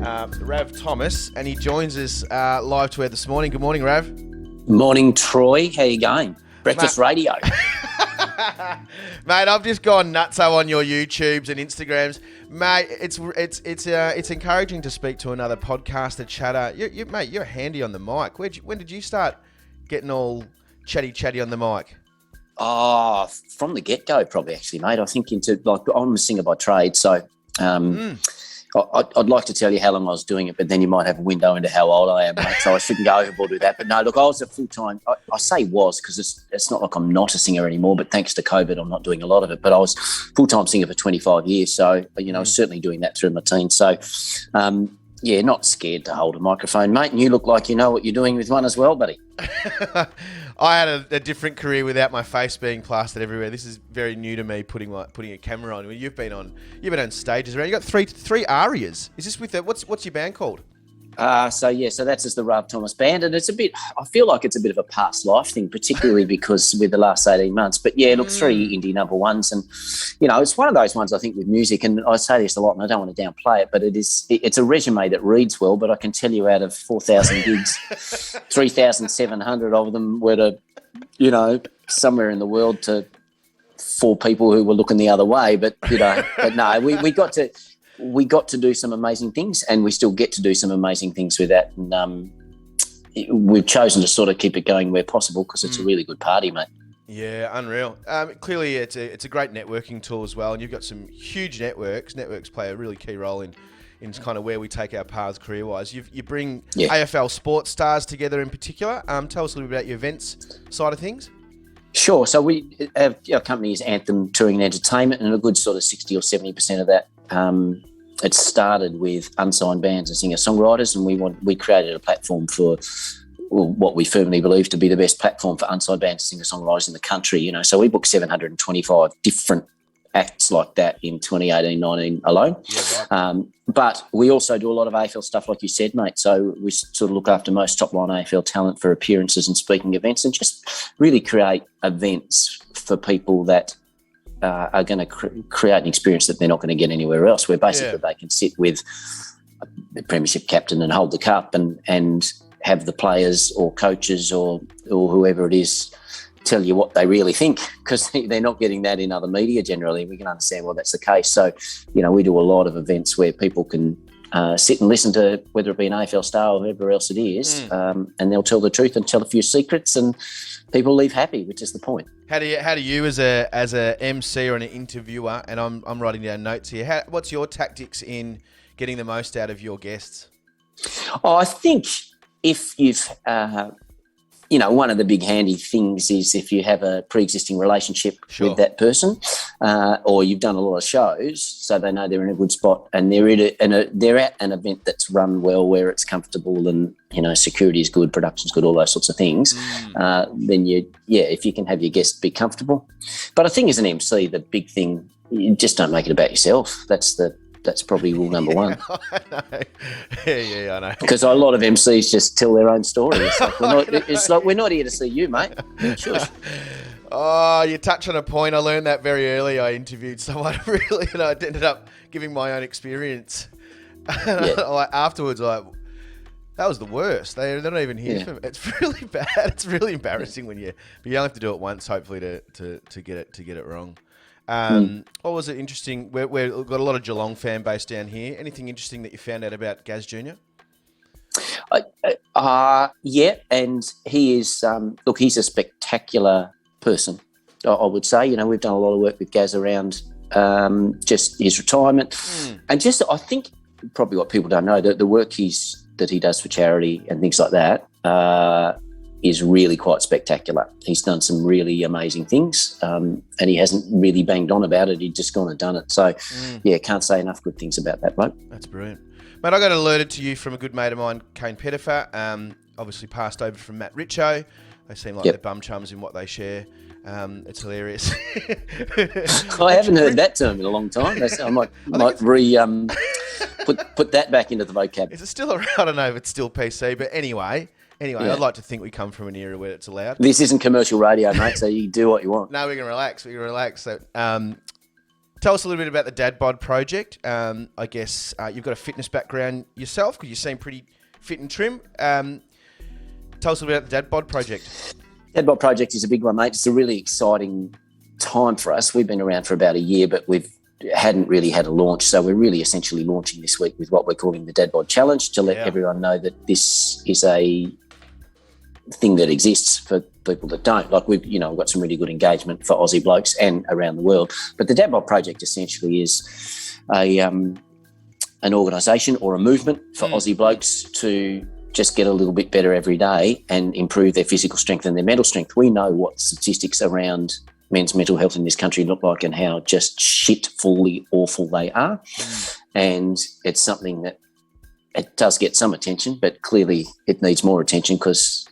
Rav Thomas, and he joins us live to air this morning. Good morning, Rav. Morning, Troy. How you going? Breakfast radio. Mate, I've just gone nutso on your YouTubes and Instagrams. Mate, it's encouraging to speak to another podcaster chatter. Mate, you're handy on the mic. When did you start getting all chatty on the mic? Oh, from the get-go, probably, actually, mate. I think I'm a singer by trade, so I'd like to tell you how long I was doing it, but then you might have a window into how old I am, mate, so I shouldn't go overboard with that. But no, look, I was a full-time, I say was, because it's not like I'm not a singer anymore, but thanks to COVID, I'm not doing a lot of it. But I was full-time singer for 25 years, so, I was certainly doing that through my teens. So, not scared to hold a microphone, mate, and you look like you know what you're doing with one as well, buddy. I had a different career without my face being plastered everywhere. This is very new to me, putting a camera on. You've been on stages around. You got three arias. Is this with what's your band called? So that's just the Rav Thomas Band, and I feel like it's a bit of a past life thing, particularly because with the last 18 months. But yeah, look, 3 indie number ones, and it's one of those ones I think with music, and I say this a lot, and I don't want to downplay it, but it's a resume that reads well. But I can tell you, out of 4,000 gigs, 3,700 of them were to, somewhere in the world to 4 people who were looking the other way. But no, we got to do some amazing things, and we still get to do some amazing things with that. And we've chosen to sort of keep it going where possible because it's a really good party, mate. Yeah, unreal. Clearly, it's a great networking tool as well, and you've got some huge networks. Networks play a really key role in kind of where we take our paths career-wise. You bring AFL sports stars together in particular. Tell us a little bit about your events side of things. Sure. So our company is Anthem Touring and Entertainment, and a good sort of 60 or 70% of that it started with unsigned bands and singer-songwriters, and we created a platform for what we firmly believe to be the best platform for unsigned bands and singer-songwriters in the country. So we booked 725 different acts like that in 2018-19 alone. Yeah, right. But we also do a lot of AFL stuff, like you said, mate. So we sort of look after most top-line AFL talent for appearances and speaking events, and just really create events for people that are going to create an experience that they're not going to get anywhere else, where basically they can sit with the premiership captain and hold the cup and have the players or coaches or whoever it is tell you what they really think, because they're not getting that in other media generally. We can understand why that's the case. So, we do a lot of events where people can sit and listen to, whether it be an AFL star or whoever else it is, and they'll tell the truth and tell a few secrets, and people leave happy, which is the point. How do you as a MC or an interviewer, and I'm writing down notes here, what's your tactics in getting the most out of your guests? Oh, I think if you've one of the big handy things is if you have a pre-existing relationship with that person, or you've done a lot of shows, so they know they're in a good spot, and they're at an event that's run well, where it's comfortable, and security is good, production's good, all those sorts of things. Then if you can have your guests be comfortable. But I think as an MC, the big thing, you just don't make it about yourself. That's probably rule number one. I know. Yeah, I know. Because a lot of MCs just tell their own story. It's like we're not here to see you, mate. Sure. Oh, you touch on a point. I learned that very early. I interviewed someone really, and I ended up giving my own experience. Afterwards, that was the worst. They're not even here for me. It's really bad. It's really embarrassing but you only have to do it once, hopefully, to get it wrong. What was it interesting? We've got a lot of Geelong fan base down here. Anything interesting that you found out about Gaz Jr? And he is, he's a spectacular person, I would say. We've done a lot of work with Gaz around just his retirement. And just, I think, probably what people don't know, the work that he does for charity and things like that is really quite spectacular. He's done some really amazing things, and he hasn't really banged on about it. He's just gone and done it. So, can't say enough good things about that bloke. That's brilliant. Mate, I got alerted to you from a good mate of mine, Kane Pettifer, obviously passed over from Matt Richo. They seem like they're bum chums in what they share. It's hilarious. I haven't heard that term in a long time. I might put that back into the vocab. Is it still around? I don't know if it's still PC, but anyway, I'd like to think we come from an era where it's allowed. This isn't commercial radio, mate, so you do what you want. No, we can relax. So, Tell us a little bit about the Dad Bod Project. I guess you've got a fitness background yourself because you seem pretty fit and trim. Tell us a little bit about the Dad Bod Project. Dad Bod Project is a big one, mate. It's a really exciting time for us. We've been around for about a year, but we hadn't really had a launch. So we're really essentially launching this week with what we're calling the Dad Bod Challenge to let everyone know that this is a thing that exists for people that don't. Like we've got some really good engagement for Aussie blokes and around the world. But the Dad Bod Project essentially is an organisation or a movement for Aussie blokes to just get a little bit better every day and improve their physical strength and their mental strength. We know what statistics around men's mental health in this country look like and how just shitfully awful they are. And it's something that it does get some attention, but clearly it needs more attention because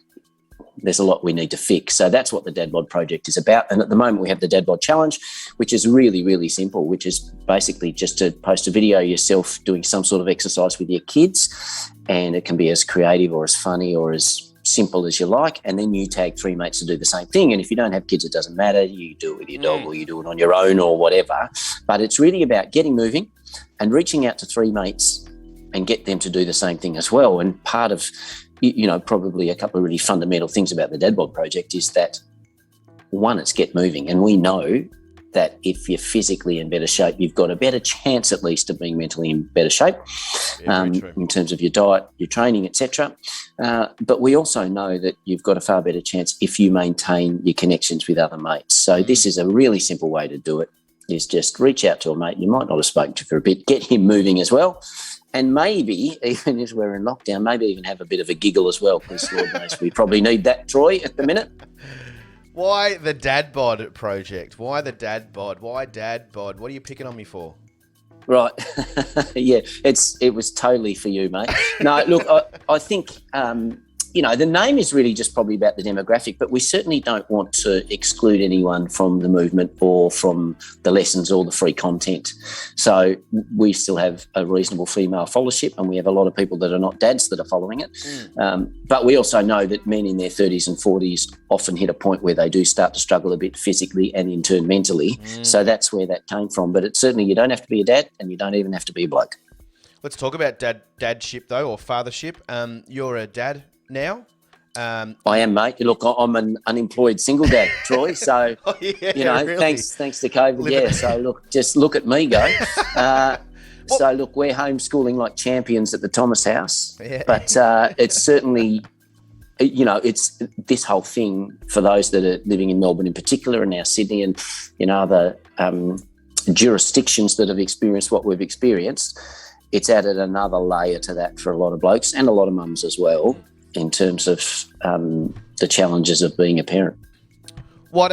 there's a lot we need to fix. So that's what the Dad Bod Project is about. And at the moment we have the Dad Bod Challenge, which is really, really simple, which is basically just to post a video yourself doing some sort of exercise with your kids. And it can be as creative or as funny or as simple as you like. And then you tag 3 mates to do the same thing. And if you don't have kids, it doesn't matter. You do it with your dog or you do it on your own or whatever. But it's really about getting moving and reaching out to 3 mates and get them to do the same thing as well. And part of probably a couple of really fundamental things about the Dad Bod Project is that, one, it's get moving. And we know that if you're physically in better shape, you've got a better chance at least of being mentally in better shape in terms of your diet, your training, etc. But we also know that you've got a far better chance if you maintain your connections with other mates. So this is a really simple way to do it, is just reach out to a mate you might not have spoken to for a bit, get him moving as well. And maybe, even as we're in lockdown, maybe even have a bit of a giggle as well, because Lord knows we probably need that, Troy, at the minute. Why the Dad Bod Project? Why the Dad Bod? Why Dad Bod? What are you picking on me for? Right. Yeah, it was totally for you, mate. No, look, I think, the name is really just probably about the demographic, but we certainly don't want to exclude anyone from the movement or from the lessons or the free content. So we still have a reasonable female followership, and we have a lot of people that are not dads that are following it. But we also know that men in their 30s and 40s often hit a point where they do start to struggle a bit physically and in turn mentally. So that's where that came from. But it's certainly, you don't have to be a dad and you don't even have to be a bloke. Let's talk about dadship though, or fathership. You're a dad now? I am, mate. Look, I'm an unemployed single dad, Troy. So, really? thanks to COVID. So, look, just look at me go. So, look, we're homeschooling like champions at the Thomas house. Yeah. But it's certainly, it's this whole thing for those that are living in Melbourne in particular, and now Sydney and, other jurisdictions that have experienced what we've experienced. It's added another layer to that for a lot of blokes and a lot of mums as well, in terms of the challenges of being a parent. What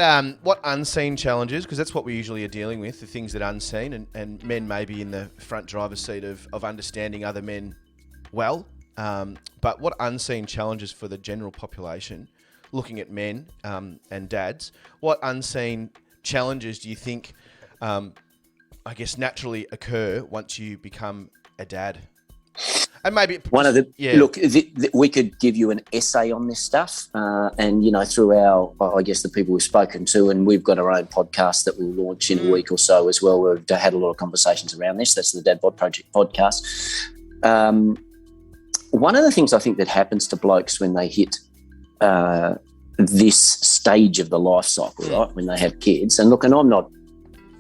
unseen challenges, because that's what we usually are dealing with, the things that are unseen, and men may be in the front driver's seat of understanding other men well, but what unseen challenges for the general population, looking at men and dads, what unseen challenges do you think, naturally occur once you become a dad? And maybe one of the look, we could give you an essay on this stuff, and through our, the people we've spoken to, and we've got our own podcast that we'll launch in a week or so as well. We've had a lot of conversations around this. That's the Dad Bod Project podcast. One of the things I think that happens to blokes when they hit this stage of the life cycle, right, when they have kids, and look, and I'm not.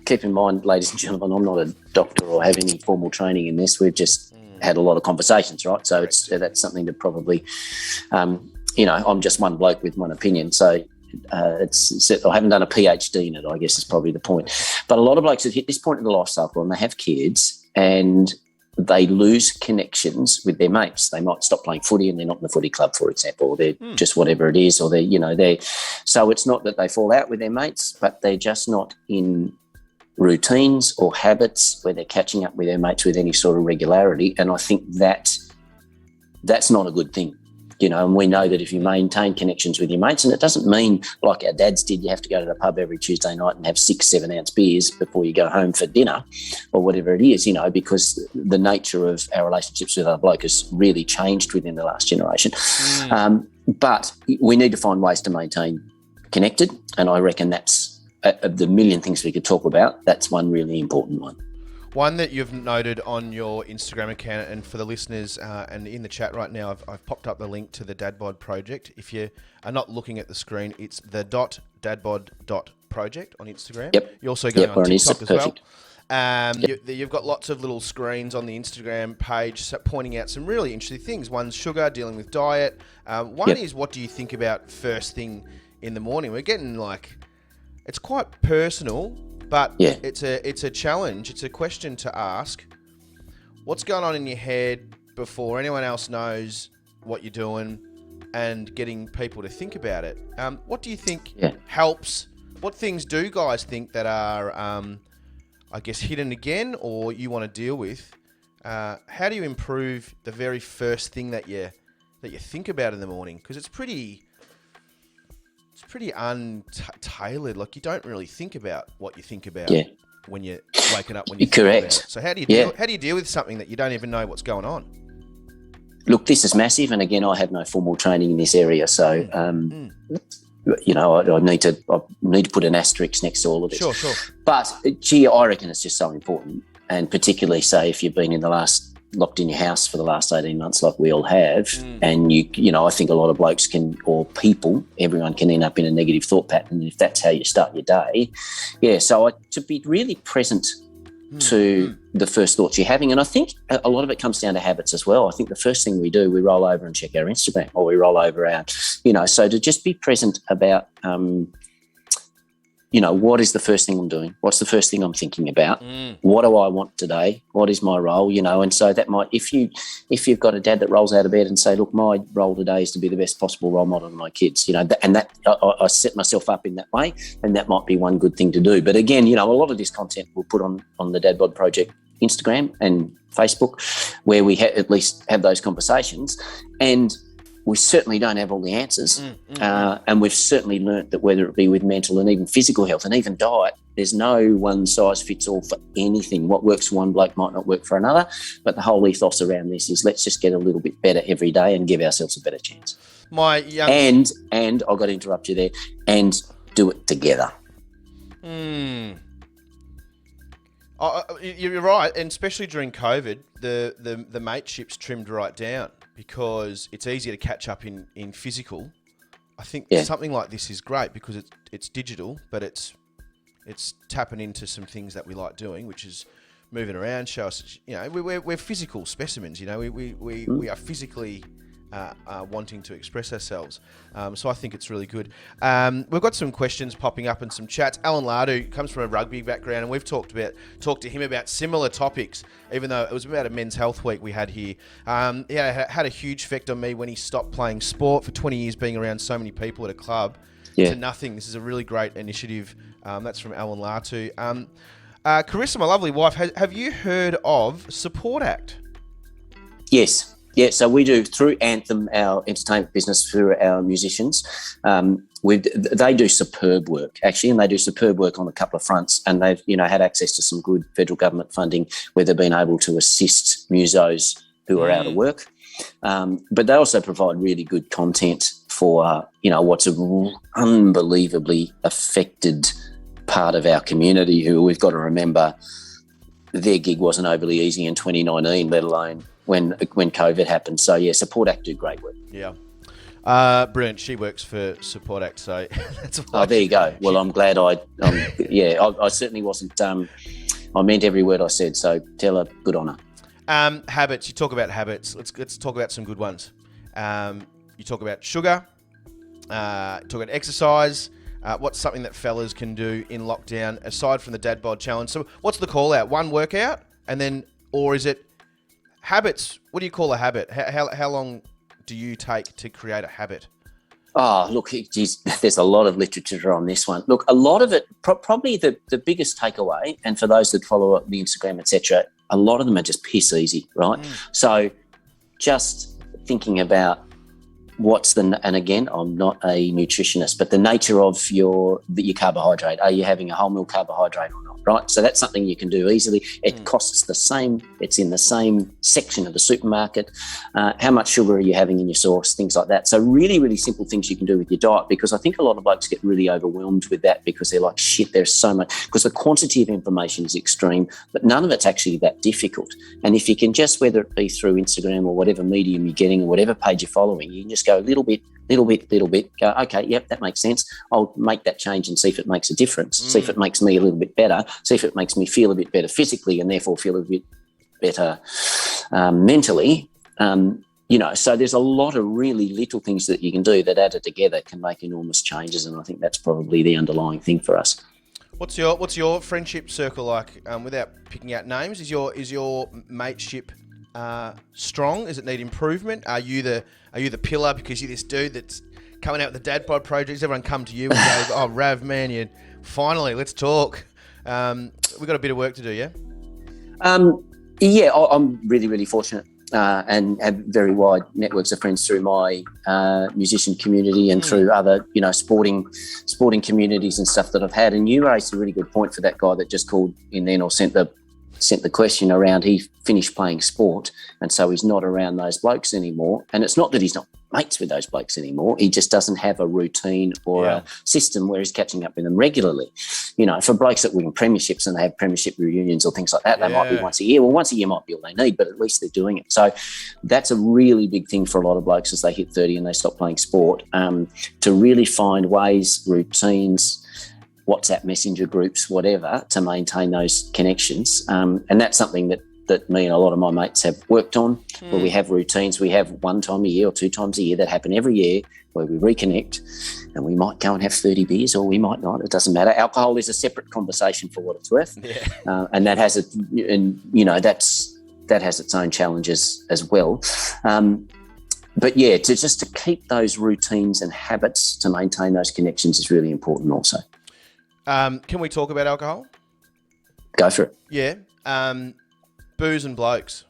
Keep in mind, ladies and gentlemen, I'm not a doctor or have any formal training in this. We've just had a lot of conversations, right? So that's something to probably, I'm just one bloke with one opinion. So I haven't done a PhD in it, I guess is probably the point. But a lot of blokes have hit this point in the life cycle and they have kids and they lose connections with their mates. They might stop playing footy and they're not in the footy club, for example, or they're just whatever it is, or so it's not that they fall out with their mates, but they're just not in routines or habits where they're catching up with their mates with any sort of regularity. And I think that's not a good thing, and we know that if you maintain connections with your mates, and it doesn't mean like our dads did, you have to go to the pub every Tuesday night and have 6-7 ounce beers before you go home for dinner or whatever it is, because the nature of our relationships with other bloke has really changed within the last generation. But we need to find ways to maintain connected, and I reckon that's of the million things we could talk about, that's one really important one. One that you've noted on your Instagram account, and for the listeners and in the chat right now, I've popped up the link to the Bod Project. If you are not looking at the screen, it's the .dadbod.project on Instagram. Yep. You're also going on TikTok as perfect. well. You've got lots of little screens on the Instagram page pointing out some really interesting things. One's sugar, dealing with diet. One is, what do you think about first thing in the morning? We're getting it's quite personal, but it's a challenge. It's a question to ask. What's going on in your head before anyone else knows what you're doing, and getting people to think about it? What do you think helps? What things do guys think that are, I guess, hidden again, or you want to deal with? How do you improve the very first thing that you think about in the morning? Because it's pretty untailored. Like, you don't really think about what you think about when you're waking up. When you correct. So how do you deal with something that you don't even know what's going on? Look, this is massive, and again, I have no formal training in this area, so I need to put an asterisk next to all of this. Sure. But gee, I reckon it's just so important, and particularly, say, if you've been locked in your house for the last 18 months, like we all have, and I think a lot of blokes everyone can end up in a negative thought pattern if that's how you start your day. So to be really present to the first thoughts you're having, and I think a lot of it comes down to habits as well. I think the first thing we do, we roll over and check our Instagram, or we roll over our, so to just be present about what is the first thing I'm doing? What's the first thing I'm thinking about? What do I want today? What is my role? And so that might, if you've got a dad that rolls out of bed and say, look, my role today is to be the best possible role model to my kids, and that I set myself up in that way, and that might be one good thing to do. But again, a lot of this content we'll put on the Bod Project Instagram and Facebook, where we at least have those conversations. And we certainly don't have all the answers. And we've certainly learnt that whether it be with mental and even physical health and even diet, there's no one size fits all for anything. What works for one bloke might not work for another. But the whole ethos around this is, let's just get a little bit better every day and give ourselves a better chance. And I've got to interrupt you there, and do it together. You're right, and especially during COVID, the mateships trimmed right down, because it's easier to catch up in physical. I think something like this is great because it's digital, but it's tapping into some things that we like doing, which is moving around, show us, we're physical specimens, we are physically wanting to express ourselves. So I think it's really good. We've got some questions popping up and some chats. Alan Lardu comes from a rugby background, and we've talked to him about similar topics, even though it was about a men's health week we had here. It had a huge effect on me when he stopped playing sport for 20 years, being around so many people at a club to nothing. This is a really great initiative. That's from Alan Lardu. Carissa, my lovely wife, have you heard of Support Act? Yes. Yeah, so we do through Anthem, our entertainment business, through our musicians. They do superb work, actually, and they do superb work on a couple of fronts. And they've, had access to some good federal government funding where they've been able to assist musos who are out of work. But they also provide really good content for, what's an unbelievably affected part of our community, who we've got to remember their gig wasn't overly easy in 2019, let alone when COVID happened. So Support Act do great work. Yeah. Brilliant. She works for Support Act, so that's why. Oh, there you go. Well, I'm glad I certainly wasn't, I meant every word I said, so tell her good on her. Habits. You talk about habits. Let's talk about some good ones. You talk about sugar, talk about exercise. What's something that fellas can do in lockdown aside from the Dad Bod Challenge? So what's the call out? One workout, and then, or is it habits? What do you call a habit? How long do you take to create a habit? Oh, look, geez, there's a lot of literature on this one. Look, a lot of it, probably the biggest takeaway, and for those that follow up the Instagram, etc., a lot of them are just piss easy, right? So just thinking about and again, I'm not a nutritionist, but the nature of your carbohydrate. Are you having a whole milk carbohydrate or not, right? So that's something you can do easily. It costs the same. It's in the same section of the supermarket. How much sugar are you having in your sauce, things like that. So really, really simple things you can do with your diet, because I think a lot of blokes get really overwhelmed with that because they're like, shit, there's so much, because the quantity of information is extreme, but none of it's actually that difficult. And if you can just, whether it be through Instagram or whatever medium you're getting or whatever page you're following, you can just go little bit, go, okay, yep, that makes sense. I'll make that change and see if it makes a difference, see if it makes me a little bit better, see if it makes me feel a bit better physically and therefore feel a bit better mentally. So there's a lot of really little things that you can do that added together can make enormous changes, and I think that's probably the underlying thing for us. What's your friendship circle like? Without picking out names, is your mateship strong? Does it need improvement? Are you the pillar because you're this dude that's coming out with the Bod Project? Does everyone come to you and go, "Oh, Rav, man, you finally let's talk"? We've got a bit of work to do, yeah. I'm really, really fortunate and have very wide networks of friends through my musician community and through other, sporting communities and stuff that I've had. And you raised a really good point for that guy that just called in then or sent the question around. He finished playing sport, and so he's not around those blokes anymore. And it's not that he's not mates with those blokes anymore. He just doesn't have a routine or a system where he's catching up with them regularly. For blokes that win premierships and they have premiership reunions or things like that, they might be once a year. Well, once a year might be all they need, but at least they're doing it. So that's a really big thing for a lot of blokes as they hit 30 and they stop playing sport, to really find ways, routines, WhatsApp messenger groups, whatever, to maintain those connections. And that's something that me and a lot of my mates have worked on, where we have routines. We have one time a year or two times a year that happen every year where we reconnect, and we might go and have 30 beers or we might not. It doesn't matter. Alcohol is a separate conversation for what it's worth. Yeah. And that has that has its own challenges as well. But yeah, to keep those routines and habits to maintain those connections is really important also. Can we talk about alcohol? Go for it. Yeah. Booze and blokes.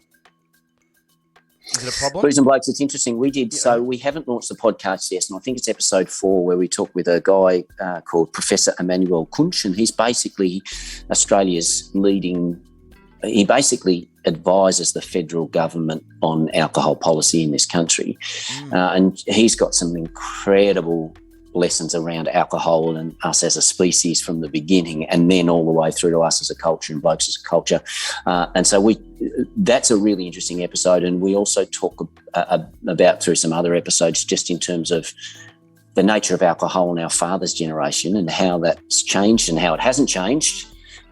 Is it a problem? Booze and blokes, it's interesting. So we haven't launched the podcast yet, and I think it's episode 4 where we talk with a guy called Professor Emmanuel Kunsch, and he's basically Australia's leading. He basically advises the federal government on alcohol policy in this country, and he's got some incredible lessons around alcohol and us as a species from the beginning, and then all the way through to us as a culture and blokes as a culture. And so that's a really interesting episode. And we also talk about through some other episodes just in terms of the nature of alcohol in our father's generation and how that's changed and how it hasn't changed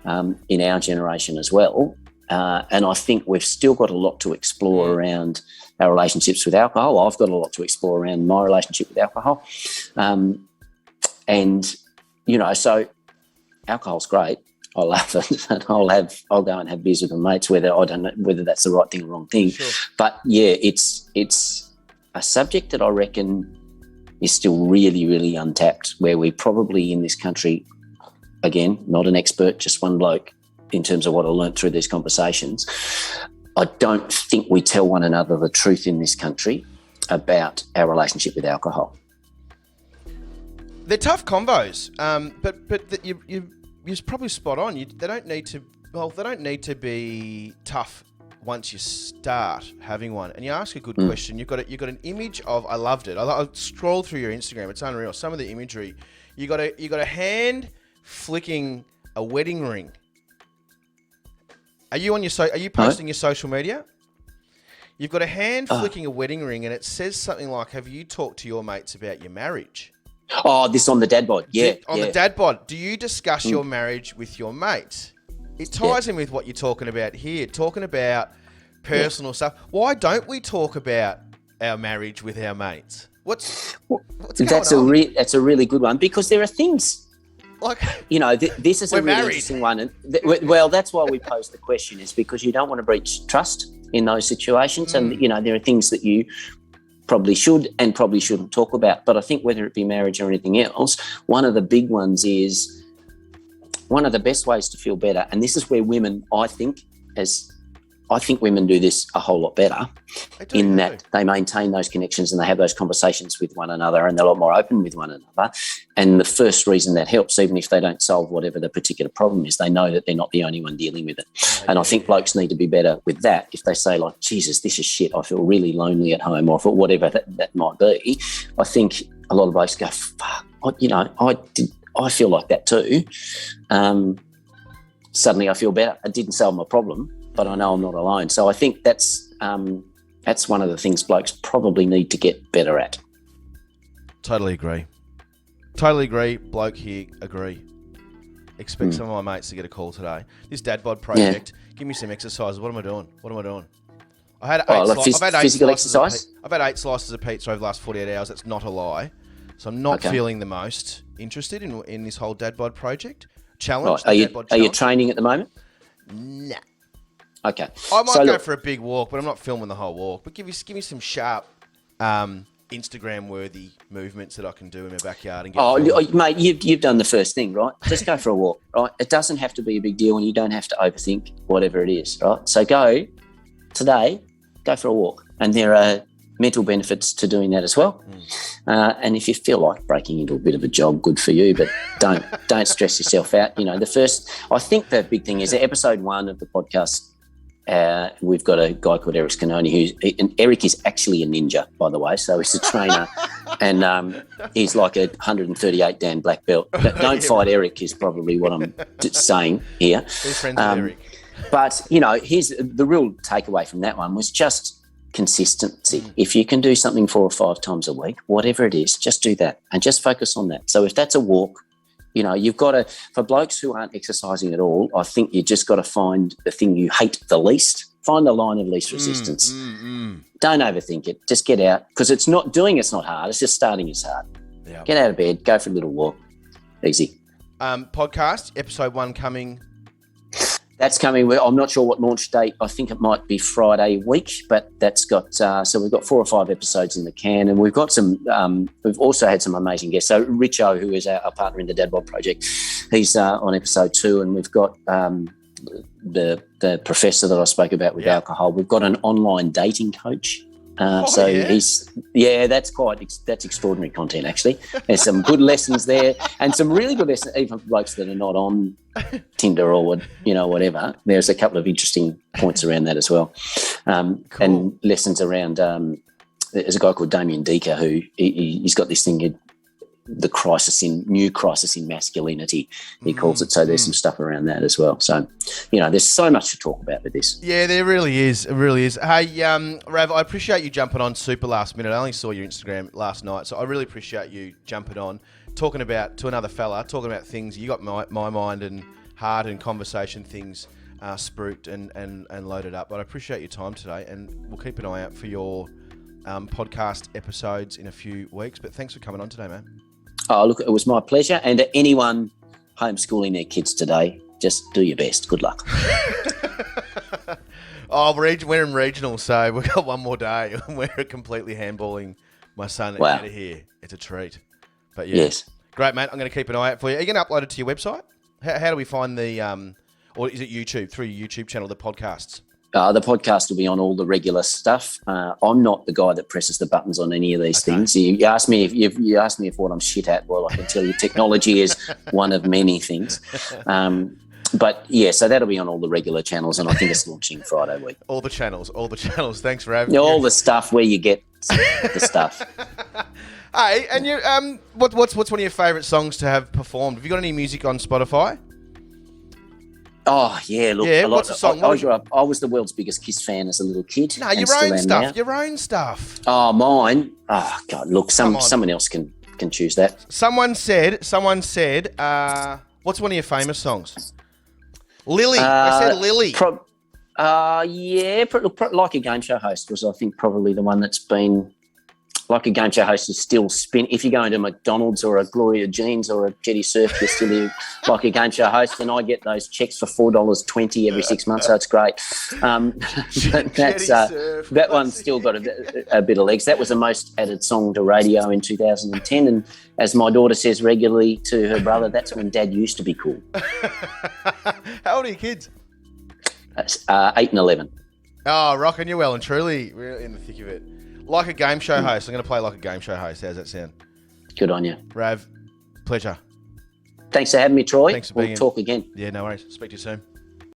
in our generation as well. And I think we've still got a lot to explore around our relationships with alcohol. I've got a lot to explore around my relationship with alcohol. So alcohol's great. I love it. And I'll go and have beers with my mates, whether I don't know whether that's the right thing or wrong thing. Sure. But yeah, it's a subject that I reckon is still really, really untapped, where we probably in this country, again, not an expert, just one bloke, in terms of what I learned through these conversations, I don't think we tell one another the truth in this country about our relationship with alcohol. They're tough combos, but you're probably spot on. They don't need to be tough once you start having one. And you ask a good question. You've got an image of. I loved it. I scrolled through your Instagram. It's unreal. Some of the imagery. You got a hand flicking a wedding ring. Are you posting your social media? You've got a hand flicking a wedding ring, and it says something like, "Have you talked to your mates about your marriage?" Oh, this on the Dad Bod. Yeah. The Dad Bod. Do you discuss your marriage with your mates? It ties in with what you're talking about here, talking about personal stuff. Why don't we talk about our marriage with our mates? What's going on? That's a really good one, because there are things. Like, this is a really interesting one. And that's why we pose the question, is because you don't want to breach trust in those situations. And, there are things that you probably should and probably shouldn't talk about. But I think whether it be marriage or anything else, one of the big ones is one of the best ways to feel better. And this is where women, I think, as I think women do this a whole lot better that they maintain those connections and they have those conversations with one another and they're a lot more open with one another. And the first reason that helps, even if they don't solve whatever the particular problem is, they know that they're not the only one dealing with it. And I think blokes need to be better with that. If they say like, Jesus, this is shit, I feel really lonely at home, or for whatever that might be, I think a lot of blokes go, fuck, I feel like that too. Suddenly I feel better. It didn't solve my problem, but I know I'm not alone. So I think that's one of the things blokes probably need to get better at. Totally agree. Bloke here, agree. Expect some of my mates to get a call today. This Bod Project, give me some exercises. What am I doing? I had physical exercise? I've had 8 slices of pizza over the last 48 hours. That's not a lie. So I'm not feeling the most interested in this whole Bod Project challenge. Right. Are you training at the moment? Nah. Okay. I might go for a big walk, but I'm not filming the whole walk. But give me some sharp, Instagram-worthy movements that I can do in my backyard. And mate, you've done the first thing, right? Just go for a walk, right? It doesn't have to be a big deal, and you don't have to overthink whatever it is, right? So go for a walk, and there are mental benefits to doing that as well. And if you feel like breaking into a bit of a jog, good for you, but don't stress yourself out. You know, I think the big thing is episode 1 of the podcast. We've got a guy called Eric Scanoni and Eric is actually a ninja, by the way. So he's a trainer and he's like a 138 Dan black belt. But don't fight Eric is probably what I'm saying here. We're friends with Eric. But, you know, here's the real takeaway from that one was just consistency. If you can do something 4 or 5 times a week, whatever it is, just do that and just focus on that. So if that's a walk, you know, you've got to, for blokes who aren't exercising at all, I think you just got to find the thing you hate the least. Find the line of least resistance. Don't overthink it. Just get out because it's not hard. It's just starting is hard. Yep. Get out of bed, go for a little walk. Easy. Podcast, episode 1 coming. That's coming. I'm not sure what launch date. I think it might be Friday week, but that's got, so we've got 4 or 5 episodes in the can and we've got some, we've also had some amazing guests. So Richo, who is our partner in the Bod Project, he's on episode 2 and we've got the professor that I spoke about with alcohol. We've got an online dating coach. That's extraordinary content actually. There's some good lessons there and some really good lessons even for blokes that are not on Tinder or whatever. There's a couple of interesting points around that as well. Cool. And lessons around there's a guy called Damien Deeker who he's got this thing, the new crisis in masculinity, he calls it. So there's some stuff around that as well. So, you know, there's so much to talk about with this. Yeah, there really is. It really is. Hey, Rav, I appreciate you jumping on super last minute. I only saw your Instagram last night, so I really appreciate you jumping on, talking about things. You got my mind and heart and conversation things spruiked and loaded up. But I appreciate your time today, and we'll keep an eye out for your podcast episodes in a few weeks. But thanks for coming on today, man. Oh, look, it was my pleasure. And to anyone homeschooling their kids today, just do your best. Good luck. We're in regional, so we've got one more day. We're completely handballing my son out of here. It's a treat. But yes. Great, mate. I'm going to keep an eye out for you. Are you going to upload it to your website? How do we find or is it YouTube, through your YouTube channel, the podcasts? The podcast will be on all the regular stuff. I'm not the guy that presses the buttons on any of these things. You asked me if what I'm shit at. Well, I can tell you technology is one of many things. But yeah, so that'll be on all the regular channels, and I think it's launching Friday week. All the channels. Thanks for having me. All the stuff where you get the stuff. Hey, and you, what's one of your favourite songs to have performed? Have you got any music on Spotify? Oh, yeah, look. Yeah, what's the song? I was the world's biggest Kiss fan as a little kid. No, your own stuff. Oh, mine. Oh, God, look, someone else can choose that. Someone said, what's one of your famous songs? Lily. I said Lily. Like a Game Show Host was, I think, probably the one that's been... Like a Game Show Host is still spin. If you go into McDonald's or a Gloria Jeans or a Jetty Surf, you're still like a Game Show Host, and I get those checks for $4.20 every 6 months, so it's great. That one's still got a bit of legs. That was the most added song to radio in 2010, and as my daughter says regularly to her brother, that's when Dad used to be cool. How old are your kids? 8 and 11. Oh, rocking you well and truly. We're in the thick of it. Like a game show host. I'm going to play like a game show host. How's that sound? Good on you. Rav, pleasure. Thanks for having me, Troy. Thanks for being We'll talk again. Yeah, no worries. Speak to you soon.